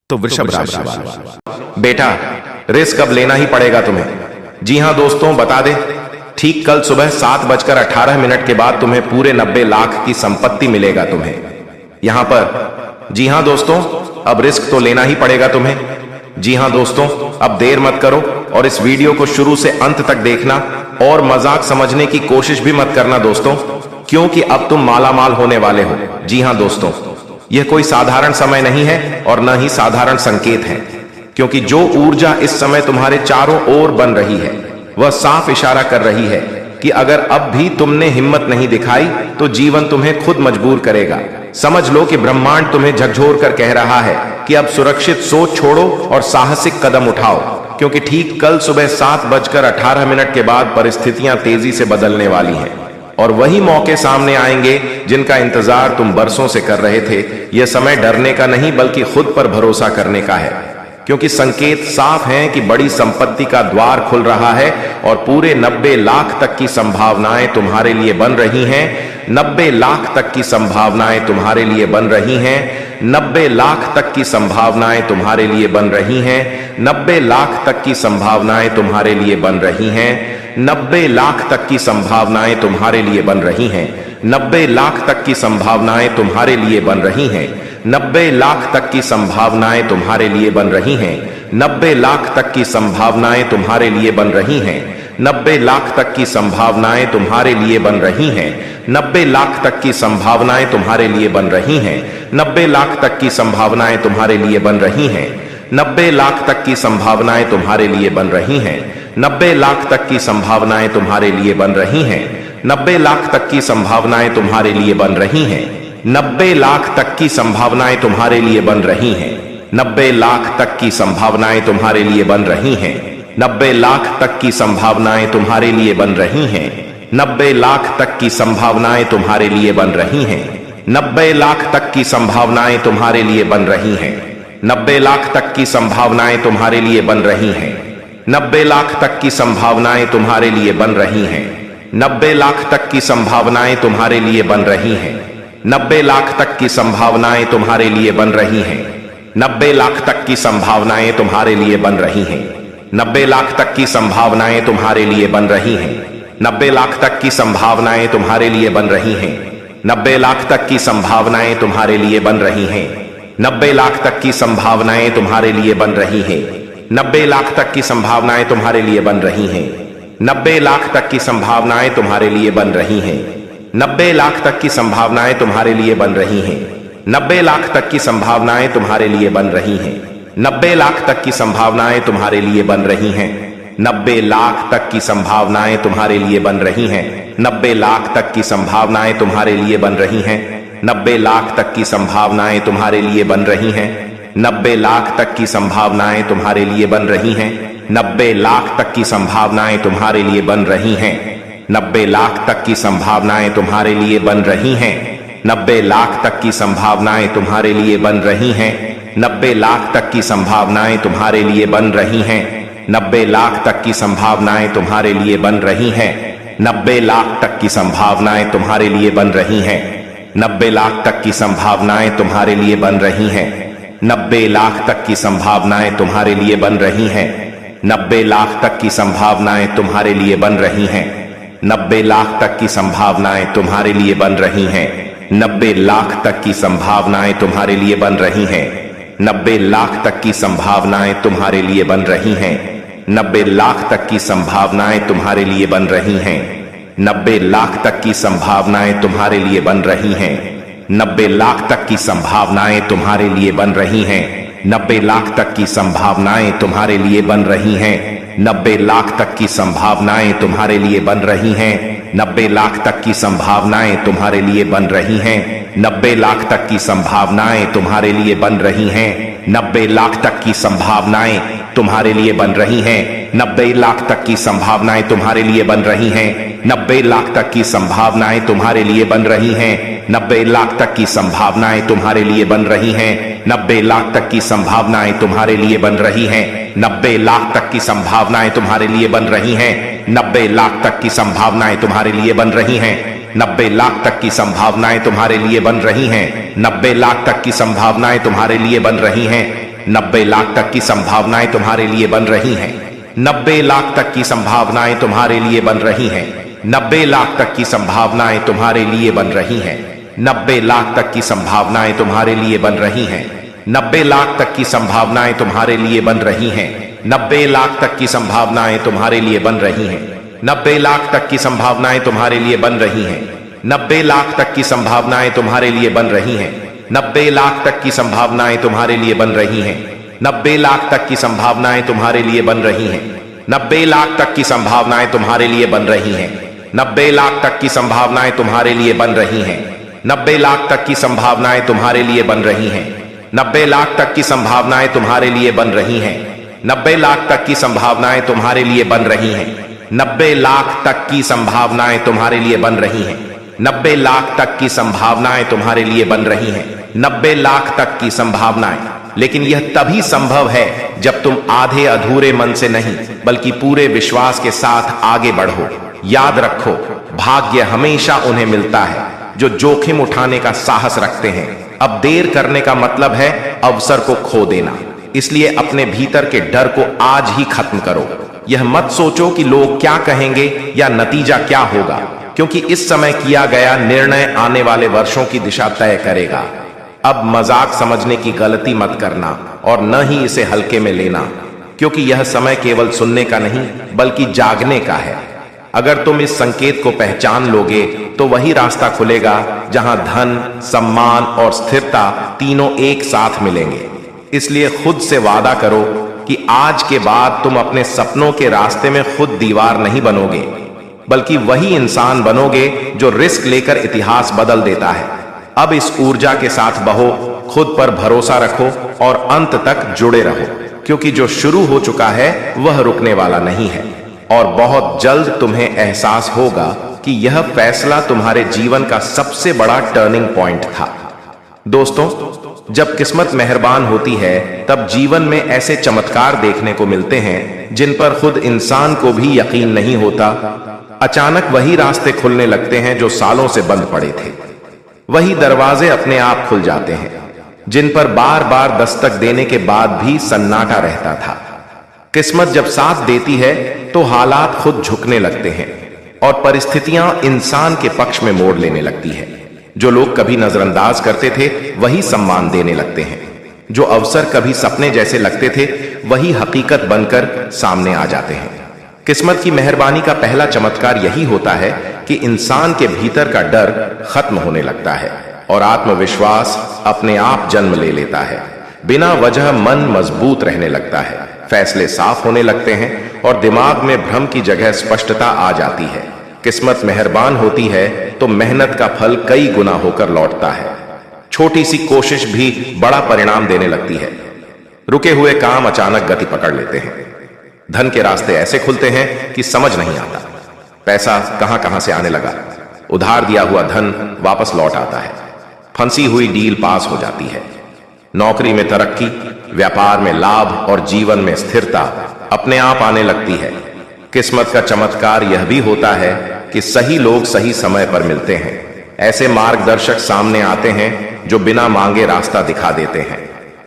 तो वृषभ राशि वाले बेटा, रिस्क अब लेना ही पड़ेगा तुम्हें। जी हां दोस्तों, बता दें, ठीक कल सुबह 7:18 के बाद तुम्हें पूरे 90 लाख की संपत्ति मिलेगा तुम्हें यहां पर। जी हां दोस्तों, अब रिस्क तो लेना ही पड़ेगा तुम्हें। जी हां दोस्तों, अब देर मत करो और इस वीडियो को शुरू से अंत तक देखना और मजाक समझने की कोशिश भी मत करना दोस्तों, क्योंकि अब तुम मालामाल होने वाले हो। जी हां दोस्तों, यह कोई साधारण समय नहीं है और न ही साधारण संकेत है, क्योंकि जो ऊर्जा इस समय तुम्हारे चारों ओर बन रही है वह साफ इशारा कर रही है कि अगर अब भी तुमने हिम्मत नहीं दिखाई तो जीवन तुम्हें खुद मजबूर करेगा। समझ लो कि ब्रह्मांड तुम्हें झकझोर कर कह रहा है कि अब सुरक्षित सोच छोड़ो और साहसिक कदम उठाओ, क्योंकि ठीक कल सुबह 7:18 के बाद परिस्थितियां तेजी से बदलने वाली हैं और वही मौके सामने आएंगे जिनका इंतजार तुम बरसों से कर रहे थे। यह समय डरने का नहीं बल्कि खुद पर भरोसा करने का है, क्योंकि संकेत साफ हैं कि बड़ी संपत्ति का द्वार खुल रहा है और पूरे 90 लाख तक की संभावनाएं तुम्हारे लिए बन रही हैं। 90 लाख तक की संभावनाएं तुम्हारे लिए बन रही हैं। 90 लाख तक की संभावनाएं तुम्हारे लिए बन रही हैं। 90 लाख तक की संभावनाएं तुम्हारे लिए बन रही हैं। 90 लाख तक की संभावनाएं तुम्हारे लिए बन रही हैं। 90 लाख तक की संभावनाएं तुम्हारे लिए बन रही हैं। 90 लाख तक की संभावनाएं तुम्हारे लिए बन रही हैं। 90 लाख तक की संभावनाएं तुम्हारे लिए बन रही हैं। 90 लाख तक की संभावनाएं तुम्हारे लिए बन रही हैं। 90 लाख तक की संभावनाएं तुम्हारे लिए बन रही हैं। 90 लाख तक की संभावनाएं तुम्हारे लिए बन रही हैं। 90 लाख तक की संभावनाएं तुम्हारे लिए बन रही हैं। 90 लाख तक की संभावनाएं तुम्हारे लिए बन रही हैं। 90 लाख तक की संभावनाएं तुम्हारे लिए बन रही हैं। 90 लाख तक की संभावनाएं तुम्हारे लिए बन रही हैं। 90 लाख तक की संभावनाएं तुम्हारे लिए बन रही हैं। 90 लाख तक की संभावनाएं तुम्हारे लिए बन रही हैं। 90 लाख तक की संभावनाएं तुम्हारे लिए बन रही हैं। 90 लाख तक की संभावनाएं तुम्हारे लिए बन रही हैं। 90 लाख तक की संभावनाएं तुम्हारे लिए बन रही हैं। 90 लाख तक की संभावनाएं तुम्हारे लिए बन रही हैं। 90 लाख तक की संभावनाएं तुम्हारे लिए बन रही हैं। 90 लाख तक की संभावनाएं तुम्हारे लिए बन रही हैं। 90 लाख तक की संभावनाएं तुम्हारे लिए बन रही हैं। 90 लाख तक की संभावनाएं तुम्हारे लिए बन रही हैं। 90 लाख तक की संभावनाएं तुम्हारे लिए बन रही हैं। 90 लाख तक की संभावनाएं तुम्हारे लिए बन रही हैं। 90 लाख तक की संभावनाएं तुम्हारे लिए बन रही हैं। 90 लाख तक की संभावनाएं तुम्हारे लिए बन रही हैं। 90 लाख तक की संभावनाएं तुम्हारे लिए बन रही हैं। 90 लाख तक की संभावनाएं तुम्हारे लिए बन रही हैं। 90 लाख तक की संभावनाएं तुम्हारे लिए बन रही हैं। 90 लाख तक की संभावनाएं तुम्हारे लिए बन रही हैं। 90 लाख तक की संभावनाएं तुम्हारे लिए बन रही हैं। 90 लाख तक की संभावनाएं तुम्हारे लिए बन रही हैं। 90 लाख तक की संभावनाएं तुम्हारे लिए बन रही हैं। 90 लाख तक की संभावनाएं तुम्हारे लिए बन रही हैं। 90 लाख तक की संभावनाएं तुम्हारे लिए बन रही हैं। 90 लाख तक की संभावनाएं तुम्हारे लिए बन रही हैं। 90 लाख तक की संभावनाएं तुम्हारे लिए बन रही हैं। 90 लाख तक की संभावनाएं तुम्हारे लिए बन रही हैं। 90 लाख तक की संभावनाएं तुम्हारे लिए बन रही हैं। 90 लाख तक की संभावनाएं तुम्हारे लिए बन रही हैं। 90 लाख तक की संभावनाएं तुम्हारे लिए बन रही हैं। 90 लाख तक की संभावनाएं तुम्हारे लिए बन रही हैं। 90 लाख तक की संभावनाएं तुम्हारे लिए बन रही हैं। 90 लाख तक की संभावनाएं तुम्हारे लिए बन रही हैं। 90 लाख तक की संभावनाएं तुम्हारे लिए बन रही हैं। 90 लाख तक की संभावनाएं तुम्हारे लिए बन रही हैं। 90 लाख तक की संभावनाएं तुम्हारे लिए बन रही हैं। 90 लाख तक की संभावनाएं तुम्हारे लिए बन रही हैं। 90 लाख तक की संभावनाएं तुम्हारे लिए बन रही हैं। 90 लाख तक की संभावनाएं तुम्हारे लिए बन रही हैं। 90 लाख तक की संभावनाएं तुम्हारे लिए बन रही हैं। 90 लाख तक की संभावनाएं तुम्हारे लिए बन रही हैं। 90 लाख तक की संभावनाएं तुम्हारे लिए बन रही हैं। 90 लाख तक की संभावनाएं तुम्हारे लिए बन रही हैं। 90 लाख तक की संभावनाएं तुम्हारे लिए बन रही हैं। 90 लाख तक की संभावनाएं तुम्हारे लिए बन रही हैं। 90 लाख तक की संभावनाएं तुम्हारे लिए बन रही हैं। 90 लाख तक की संभावनाएं तुम्हारे लिए बन रही हैं। 90 लाख तक की संभावनाएं तुम्हारे लिए बन रही हैं। 90 लाख तक की संभावनाएं तुम्हारे लिए बन रही हैं। 90 लाख तक की संभावनाएं तुम्हारे लिए बन रही हैं। 90 लाख तक की संभावनाएं तुम्हारे लिए बन रही हैं। 90 लाख तक की संभावनाएं तुम्हारे लिए बन रही हैं। 90 लाख तक की संभावनाएं तुम्हारे लिए बन रही हैं। 90 लाख तक की संभावनाएं तुम्हारे लिए बन रही हैं। 90 लाख तक की संभावनाएं तुम्हारे लिए बन रही हैं। 90 लाख तक की संभावनाएं तुम्हारे लिए बन रही हैं। 90 लाख तक की संभावनाएं तुम्हारे लिए बन रही हैं। 90 लाख तक की संभावनाएं तुम्हारे लिए बन रही हैं। 90 लाख तक की संभावनाएं तुम्हारे लिए बन रही हैं। 90 लाख तक की संभावनाएं तुम्हारे लिए बन रही हैं। 90 लाख तक की संभावनाएं तुम्हारे लिए बन रही हैं। 90 लाख तक की संभावनाएं तुम्हारे लिए बन रही हैं। 90 लाख तक की संभावनाएं तुम्हारे लिए बन रही हैं। 90 लाख तक की संभावनाएं तुम्हारे लिए बन रही हैं। 90 लाख तक की संभावनाएं तुम्हारे लिए बन रही हैं। 90 लाख तक की संभावनाएं तुम्हारे लिए बन रही हैं। 90 लाख तक की संभावनाएं तुम्हारे लिए बन रही हैं। 90 लाख तक की संभावनाएं तुम्हारे लिए बन रही हैं। 90 लाख तक की संभावनाएं। लेकिन यह तभी संभव है जब तुम आधे अधूरे मन से नहीं बल्कि पूरे विश्वास के साथ आगे बढ़ो। याद रखो, भाग्य हमेशा उन्हें मिलता है जो जोखिम उठाने का साहस रखते हैं। अब देर करने का मतलब है अवसर को खो देना। इसलिए अपने भीतर के डर को आज ही खत्म करो। यह मत सोचो कि लोग क्या कहेंगे या नतीजा क्या होगा, क्योंकि इस समय किया गया निर्णय आने वाले वर्षों की दिशा तय करेगा। अब मजाक समझने की गलती मत करना और न ही इसे हल्के में लेना, क्योंकि यह समय केवल सुनने का नहीं बल्कि जागने का है। अगर तुम इस संकेत को पहचान लोगे तो वही रास्ता खुलेगा जहां धन, सम्मान और स्थिरता तीनों एक साथ मिलेंगे। इसलिए खुद से वादा करो कि आज के बाद तुम अपने सपनों के रास्ते में खुद दीवार नहीं बनोगे, बल्कि वही इंसान बनोगे जो रिस्क लेकर इतिहास बदल देता है। अब इस ऊर्जा के साथ बहो, खुद पर भरोसा रखो और अंत तक जुड़े रहो, क्योंकि जो शुरू हो चुका है वह रुकने वाला नहीं है। और बहुत जल्द तुम्हें एहसास होगा कि यह फैसला तुम्हारे जीवन का सबसे बड़ा टर्निंग पॉइंट था। दोस्तों, जब किस्मत मेहरबान होती है तब जीवन में ऐसे चमत्कार देखने को मिलते हैं जिन पर खुद इंसान को भी यकीन नहीं होता। अचानक वही रास्ते खुलने लगते हैं जो सालों से बंद पड़े थे। वही दरवाजे अपने आप खुल जाते हैं जिन पर बार बार दस्तक देने के बाद भी सन्नाटा रहता था। किस्मत जब साथ देती है तो हालात खुद झुकने लगते हैं और परिस्थितियां इंसान के पक्ष में मोड़ लेने लगती है। जो लोग कभी नजरअंदाज करते थे वही सम्मान देने लगते हैं। जो अवसर कभी सपने जैसे लगते थे वही हकीकत बनकर सामने आ जाते हैं। किस्मत की मेहरबानी का पहला चमत्कार यही होता है कि इंसान के भीतर का डर खत्म होने लगता है और आत्मविश्वास अपने आप जन्म ले लेता है। बिना वजह मन मजबूत रहने लगता है, फैसले साफ होने लगते हैं और दिमाग में भ्रम की जगह स्पष्टता आ जाती है। किस्मत मेहरबान होती है तो मेहनत का फल कई गुना होकर लौटता है। छोटी सी कोशिश भी बड़ा परिणाम देने लगती है। रुके हुए काम अचानक गति पकड़ लेते हैं। धन के रास्ते ऐसे खुलते हैं कि समझ नहीं आता। पैसा कहां से आने लगा। उधार दिया हुआ धन वापस लौट आता है। फंसी हुई डील पास हो जाती है। नौकरी में तरक्की, व्यापार में लाभ और जीवन में स्थिरता अपने आप आने लगती है। किस्मत का चमत्कार यह भी होता है कि सही लोग सही समय पर मिलते हैं। ऐसे मार्गदर्शक सामने आते हैं जो बिना मांगे रास्ता दिखा देते हैं।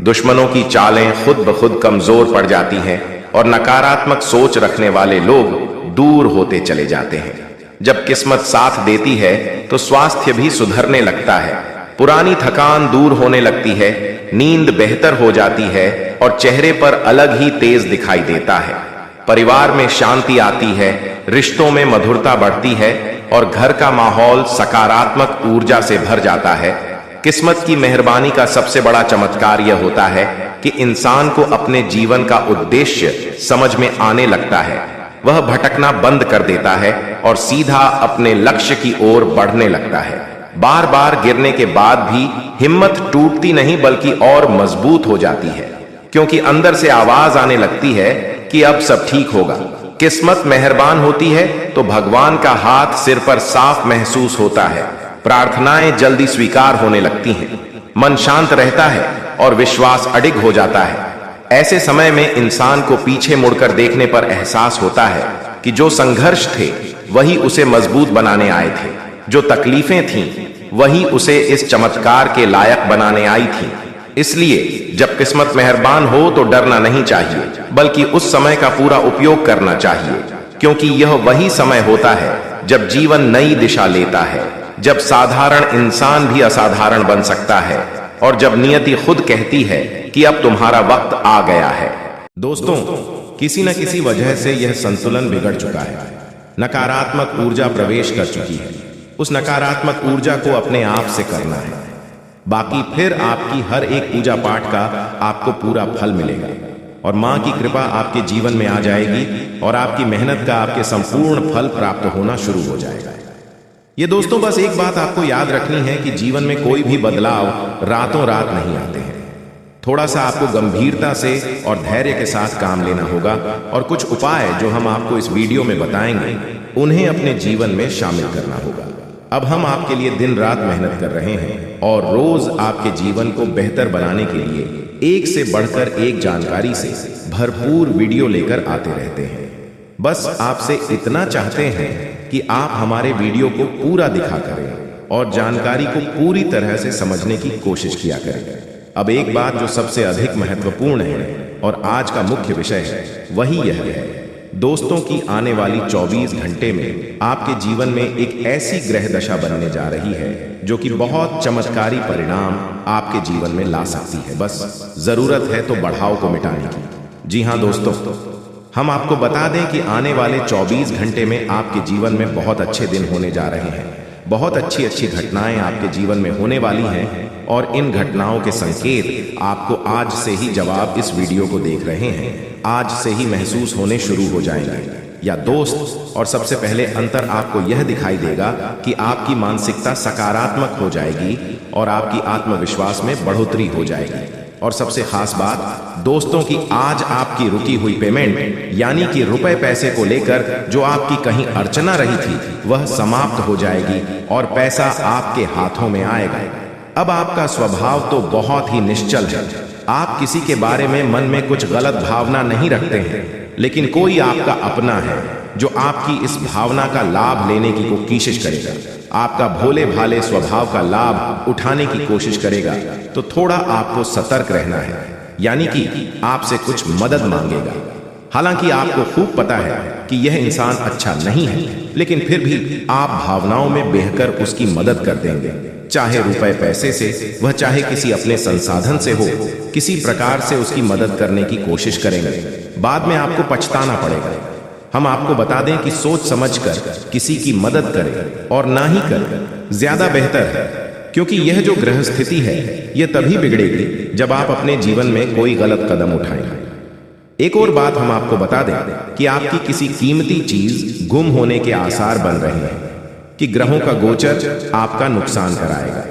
दुश्मनों की चालें खुद ब खुद कमजोर पड़ जाती हैं और नकारात्मक सोच रखने वाले लोग दूर होते चले जाते हैं। जब किस्मत साथ देती है तो स्वास्थ्य भी सुधरने लगता है। पुरानी थकान दूर होने लगती है, नींद बेहतर हो जाती है और चेहरे पर अलग ही तेज दिखाई देता है। परिवार में शांति आती है, रिश्तों में मधुरता बढ़ती है और घर का माहौल सकारात्मक ऊर्जा से भर जाता है। किस्मत की मेहरबानी का सबसे बड़ा चमत्कार यह होता है कि इंसान को अपने जीवन का उद्देश्य समझ में आने लगता है। वह भटकना बंद कर देता है और सीधा अपने लक्ष्य की ओर बढ़ने लगता है। बार बार गिरने के बाद भी हिम्मत टूटती नहीं बल्कि और मजबूत हो जाती है, क्योंकि अंदर से आवाज आने लगती है कि अब सब ठीक होगा। किस्मत मेहरबान होती है तो भगवान का हाथ सिर पर साफ महसूस होता है। प्रार्थनाएं जल्दी स्वीकार होने लगती हैं, मन शांत रहता है और विश्वास अडिग हो जाता है। ऐसे समय में इंसान को पीछे मुड़कर देखने पर एहसास होता है कि जो संघर्ष थे वही उसे मजबूत बनाने आए थे, जो तकलीफें थीं वही उसे इस चमत्कार के लायक बनाने आई थीं। इसलिए जब किस्मत मेहरबान हो तो डरना नहीं चाहिए, बल्कि उस समय का पूरा उपयोग करना चाहिए, क्योंकि यह वही समय होता है जब जीवन नई दिशा लेता है, जब साधारण इंसान भी असाधारण बन सकता है और जब नियति खुद कहती है कि अब तुम्हारा वक्त आ गया है। दोस्तों, किसी न किसी वजह से यह संतुलन बिगड़ चुका है। नकारात्मक ऊर्जा प्रवेश कर चुकी है। उस नकारात्मक ऊर्जा को अपने आप से करना है, बाकी फिर आपकी हर एक पूजा पाठ का आपको पूरा फल मिलेगा और मां की कृपा आपके जीवन में आ जाएगी और आपकी मेहनत का आपके संपूर्ण फल प्राप्त होना शुरू हो जाएगा। ये दोस्तों, बस एक बात आपको याद रखनी है कि जीवन में कोई भी बदलाव रातों रात नहीं आते हैं। थोड़ा सा आपको गंभीरता से और धैर्य के साथ काम लेना होगा और कुछ उपाय जो हम आपको इस वीडियो में बताएंगे उन्हें अपने जीवन में शामिल करना होगा। अब हम आपके लिए दिन रात मेहनत कर रहे हैं और रोज आपके जीवन को बेहतर बनाने के लिए एक से बढ़कर एक जानकारी से भरपूर वीडियो लेकर आते रहते हैं। बस आपसे इतना चाहते हैं कि आप हमारे वीडियो को पूरा दिखा करें और जानकारी को पूरी तरह से समझने की कोशिश किया करें। अब एक बात जो सबसे अधिक महत्वपूर्ण है और आज का मुख्य विषय है, वही यह है दोस्तों की आने वाली 24 घंटे में आपके जीवन में एक ऐसी ग्रह दशा बनने जा रही है जो कि बहुत चमत्कारी परिणाम आपके जीवन में ला सकती है। बस जरूरत है तो बढ़ाव को मिटाने की। जी हाँ दोस्तों, हम आपको बता दें कि आने वाले 24 घंटे में आपके जीवन में बहुत अच्छे दिन होने जा रहे हैं। बहुत अच्छी अच्छी घटनाएं आपके जीवन में होने वाली हैं और इन घटनाओं के संकेत आपको आज से ही, जवाब इस वीडियो को देख रहे हैं, आज से ही महसूस होने शुरू हो जाएंगे या दोस्त। और सबसे पहले अंतर आपको यह दिखाई देगा कि आपकी मानसिकता सकारात्मक हो जाएगी और आपकी आत्मविश्वास में बढ़ोतरी हो जाएगी। और सबसे खास बात दोस्तों की आज आपकी रुकी हुई पेमेंट यानी कि रुपए पैसे को लेकर जो आपकी कहीं अड़चना रही थी वह समाप्त हो जाएगी और पैसा आपके हाथों में आएगा। अब आपका स्वभाव तो बहुत ही निश्चल है। आप किसी के बारे में मन में कुछ गलत भावना नहीं रखते हैं, लेकिन कोई आपका अपना है जो आपकी इस भावना का लाभ लेने की कोशिश करेगा, आपका भोले भाले स्वभाव का लाभ उठाने की कोशिश करेगा। तो थोड़ा आपको सतर्क रहना है, यानी कि आपसे कुछ मदद मांगेगा। हालांकि आपको खूब पता है कि यह इंसान अच्छा नहीं है, लेकिन फिर भी आप भावनाओं में बहकर उसकी मदद कर देंगे, चाहे रुपए पैसे से, वह चाहे किसी अपने संसाधन से हो, किसी प्रकार से उसकी मदद करने की कोशिश करेंगे। बाद में आपको पछताना पड़ेगा। हम आपको बता दें कि सोच समझकर किसी की मदद करें और ना ही करें ज्यादा बेहतर है, क्योंकि यह जो ग्रह स्थिति है यह तभी बिगड़ेगी जब आप अपने जीवन में कोई गलत कदम उठाएंगे। एक और बात हम आपको बता दें कि आपकी किसी कीमती चीज गुम होने के आसार बन रहे हैं, कि ग्रहों का गोचर आपका नुकसान कराएगा।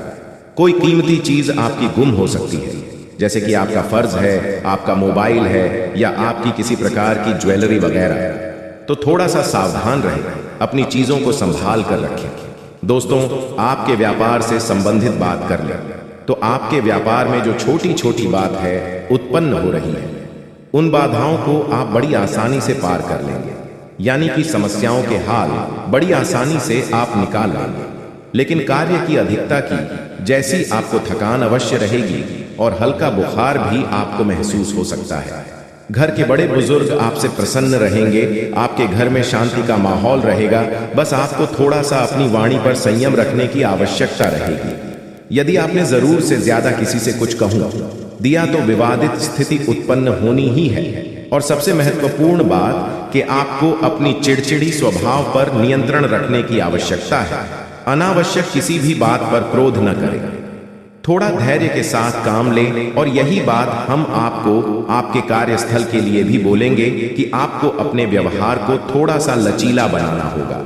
कोई कीमती चीज आपकी गुम हो सकती है, जैसे कि आपका फर्ज है, आपका मोबाइल है या आपकी किसी प्रकार की ज्वेलरी वगैरह। तो थोड़ा सा सावधान रहें, अपनी चीजों को संभाल कर रखें। दोस्तों, आपके व्यापार से संबंधित बात कर लें तो आपके व्यापार में जो छोटी छोटी बात है उत्पन्न हो रही है, उन बाधाओं को आप बड़ी आसानी से पार कर लेंगे, यानी कि समस्याओं के हाल बड़ी आसानी से आप निकाल लेंगे। लेकिन कार्य की अधिकता की जैसी आपको थकान अवश्य रहेगी और हल्का बुखार भी आपको महसूस हो सकता है। घर के बड़े बुजुर्ग आपसे प्रसन्न रहेंगे, आपके घर में शांति का माहौल रहेगा। बस आपको थोड़ा सा अपनी वाणी पर संयम रखने की आवश्यकता रहेगी। यदि आपने जरूर से ज्यादा किसी से कुछ कहूं दिया तो विवादित स्थिति उत्पन्न होनी ही है। और सबसे महत्वपूर्ण बात कि आपको अपनी चिड़चिड़ी स्वभाव पर नियंत्रण रखने की आवश्यकता है। अनावश्यक किसी भी बात पर क्रोध न करें, थोड़ा धैर्य के साथ काम लें। और यही बात हम आपको आपके कार्यस्थल के लिए भी बोलेंगे कि आपको अपने व्यवहार को थोड़ा सा लचीला बनाना होगा।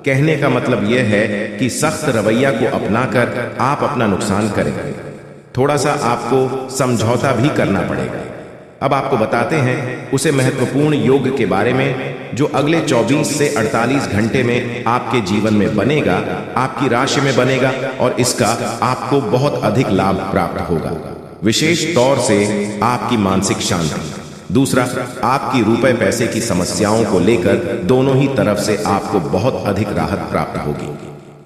कहने का मतलब यह है कि सख्त रवैया को अपनाकर आप अपना नुकसान करेंगे। थोड़ा सा आपको समझौता भी करना पड़ेगा। अब आपको बताते हैं उसे महत्वपूर्ण योग के बारे में जो अगले 24 से 48 घंटे में आपके जीवन में बनेगा, आपकी राशि में बनेगा और इसका आपको बहुत अधिक लाभ प्राप्त होगा। विशेष तौर से आपकी मानसिक शांति। दूसरा, आपकी रुपए पैसे की समस्याओं को लेकर दोनों ही तरफ से आपको बहुत अधिक राहत प्राप्त होगी।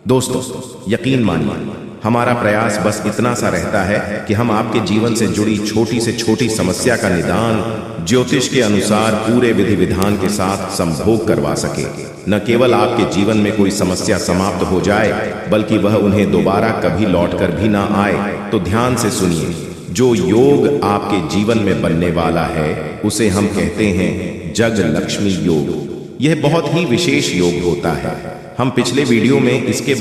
दोस्तों, यकीन मानिए, हमारा प्रयास बस इतना सा रहता है कि हम आपके जीवन से जुड़ी छोटी से छोटी समस्या का निदान ज्योतिष के अनुसार पूरे विधि विधान के साथ संभोग करवा सके। न केवल आपके जीवन में कोई समस्या समाप्त हो जाए, बल्कि वह उन्हें दोबारा कभी लौटकर भी ना आए। तो ध्यान से सुनिए, जो योग आपके जीवन में बनने वाला है उसे हम कहते हैं जग लक्ष्मी योग। यह बहुत ही विशेष योग होता है। हम पिछले वीडियो में इसके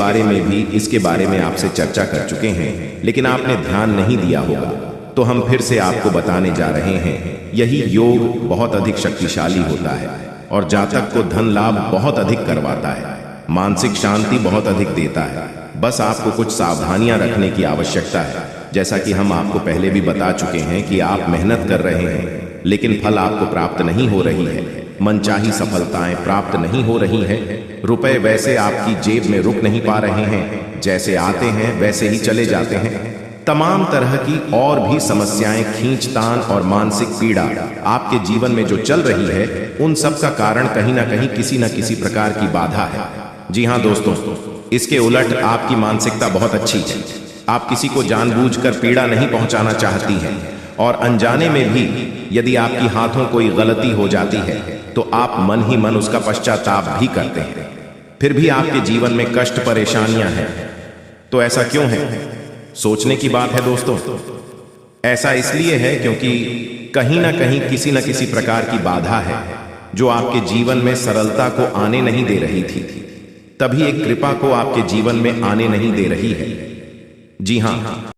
बारे में आपसे चर्चा कर चुके हैं, लेकिन आपने ध्यान नहीं दिया होगा, तो हम फिर से आपको बताने जा रहे हैं। यही योग बहुत अधिक शक्तिशाली होता है और जातक को धन लाभ बहुत अधिक करवाता है, मानसिक शांति बहुत अधिक देता है। बस आपको कुछ सावधानियां रखने की आवश्यकता है। जैसा कि हम आपको पहले भी बता चुके हैं कि आप मेहनत कर रहे हैं, लेकिन फल आपको प्राप्त नहीं हो रही है, मनचाही सफलताएं प्राप्त नहीं हो रही हैं, रुपए वैसे आपकी जेब में रुक नहीं पा रहे हैं, जैसे आते हैं वैसे ही चले जाते हैं। तमाम तरह की और भी समस्याएं, खींचतान और मानसिक पीड़ा आपके जीवन में जो चल रही है, उन सब का कारण कहीं ना कहीं किसी न किसी प्रकार की बाधा है। जी हाँ दोस्तों, इसके उलट आपकी मानसिकता बहुत अच्छी है। आप किसी को जानबूझकर पीड़ा नहीं पहुंचाना चाहती हैं, और अनजाने में भी यदि आपकी हाथों कोई गलती हो जाती है तो आप मन ही मन उसका पश्चाताप भी करते हैं। फिर भी आपके जीवन में कष्ट परेशानियां हैं। तो ऐसा क्यों है? सोचने की बात है दोस्तों। ऐसा इसलिए है क्योंकि कहीं ना कहीं किसी न किसी प्रकार की बाधा है जो आपके जीवन में सरलता को आने नहीं दे रही थी, तभी एक कृपा को आपके जीवन में आने नहीं दे रही है। जी हाँ,